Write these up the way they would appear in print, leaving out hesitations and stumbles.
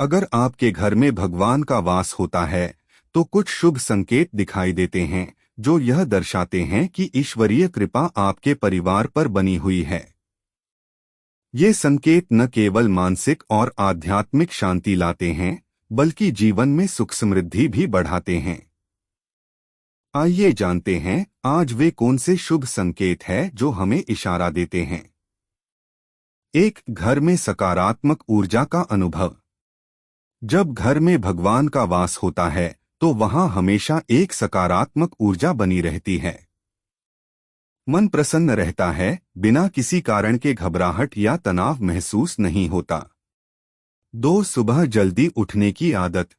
अगर आपके घर में भगवान का वास होता है तो कुछ शुभ संकेत दिखाई देते हैं जो यह दर्शाते हैं कि ईश्वरीय कृपा आपके परिवार पर बनी हुई है। ये संकेत न केवल मानसिक और आध्यात्मिक शांति लाते हैं बल्कि जीवन में सुख समृद्धि भी बढ़ाते हैं। आइए जानते हैं आज वे कौन से शुभ संकेत हैं जो हमें इशारा देते हैं। एक, घर में सकारात्मक ऊर्जा का अनुभव। जब घर में भगवान का वास होता है तो वहां हमेशा एक सकारात्मक ऊर्जा बनी रहती है। मन प्रसन्न रहता है, बिना किसी कारण के घबराहट या तनाव महसूस नहीं होता। 2, सुबह जल्दी उठने की आदत।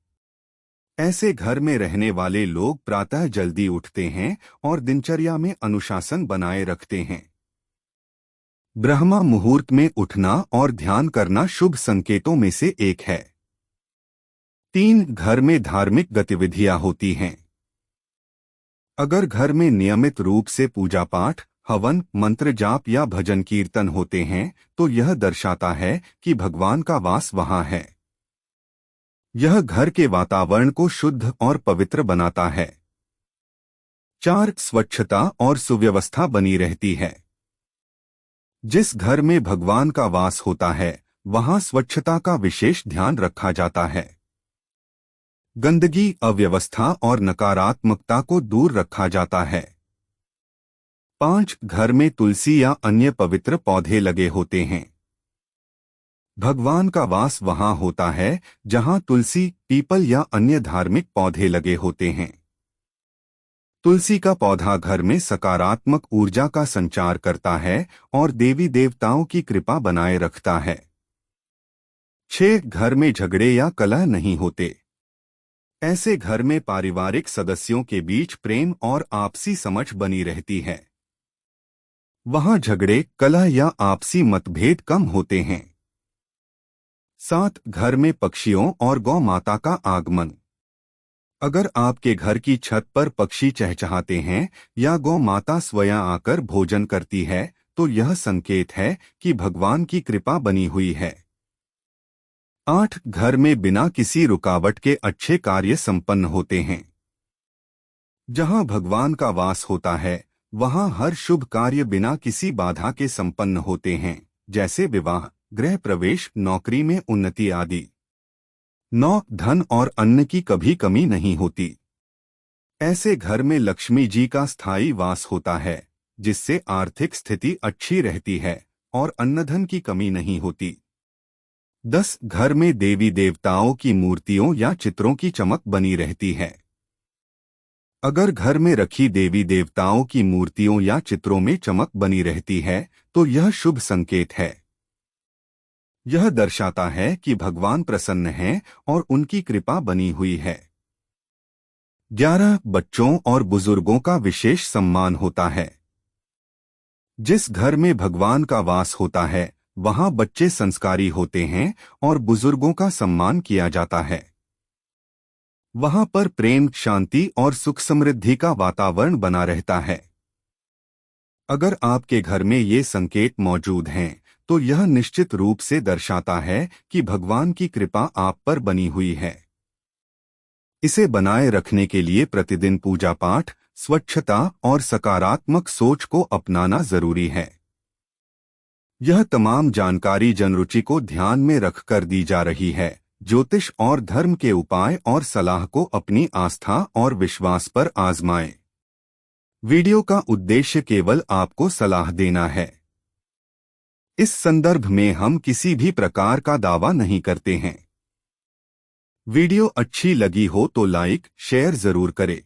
ऐसे घर में रहने वाले लोग प्रातः जल्दी उठते हैं और दिनचर्या में अनुशासन बनाए रखते हैं। ब्रह्मा मुहूर्त में उठना और ध्यान करना शुभ संकेतों में से एक है। 3, घर में धार्मिक गतिविधियां होती हैं। अगर घर में नियमित रूप से पूजा पाठ, हवन, मंत्र जाप या भजन कीर्तन होते हैं तो यह दर्शाता है कि भगवान का वास वहां है। यह घर के वातावरण को शुद्ध और पवित्र बनाता है। 4, स्वच्छता और सुव्यवस्था बनी रहती है। जिस घर में भगवान का वास होता है वहां स्वच्छता का विशेष ध्यान रखा जाता है। गंदगी, अव्यवस्था और नकारात्मकता को दूर रखा जाता है। 5, घर में तुलसी या अन्य पवित्र पौधे लगे होते हैं। भगवान का वास वहां होता है जहां तुलसी, पीपल या अन्य धार्मिक पौधे लगे होते हैं। तुलसी का पौधा घर में सकारात्मक ऊर्जा का संचार करता है और देवी देवताओं की कृपा बनाए रखता है। 6, घर में झगड़े या कलह नहीं होते। ऐसे घर में पारिवारिक सदस्यों के बीच प्रेम और आपसी समझ बनी रहती है। वहां झगड़े, कलह या आपसी मतभेद कम होते हैं। 7, घर में पक्षियों और गौ माता का आगमन। अगर आपके घर की छत पर पक्षी चहचहाते हैं या गौ माता स्वयं आकर भोजन करती है तो यह संकेत है कि भगवान की कृपा बनी हुई है। 8, घर में बिना किसी रुकावट के अच्छे कार्य संपन्न होते हैं। जहां भगवान का वास होता है वहां हर शुभ कार्य बिना किसी बाधा के संपन्न होते हैं, जैसे विवाह, गृह प्रवेश, नौकरी में उन्नति आदि। 9, धन और अन्न की कभी कमी नहीं होती। ऐसे घर में लक्ष्मी जी का स्थायी वास होता है जिससे आर्थिक स्थिति अच्छी रहती है और अन्नधन की कमी नहीं होती। 10, घर में देवी देवताओं की मूर्तियों या चित्रों की चमक बनी रहती है। अगर घर में रखी देवी देवताओं की मूर्तियों या चित्रों में चमक बनी रहती है तो यह शुभ संकेत है। यह दर्शाता है कि भगवान प्रसन्न हैं और उनकी कृपा बनी हुई है। 11, बच्चों और बुजुर्गों का विशेष सम्मान होता है। जिस घर में भगवान का वास होता है वहां बच्चे संस्कारी होते हैं और बुजुर्गों का सम्मान किया जाता है। वहां पर प्रेम, शांति और सुख समृद्धि का वातावरण बना रहता है। अगर आपके घर में ये संकेत मौजूद हैं तो यह निश्चित रूप से दर्शाता है कि भगवान की कृपा आप पर बनी हुई है। इसे बनाए रखने के लिए प्रतिदिन पूजा पाठ, स्वच्छता और सकारात्मक सोच को अपनाना जरूरी है। यह तमाम जानकारी जनरुचि को ध्यान में रखकर दी जा रही है। ज्योतिष और धर्म के उपाय और सलाह को अपनी आस्था और विश्वास पर आजमाएं। वीडियो का उद्देश्य केवल आपको सलाह देना है। इस संदर्भ में हम किसी भी प्रकार का दावा नहीं करते हैं। वीडियो अच्छी लगी हो तो लाइक, शेयर जरूर करें।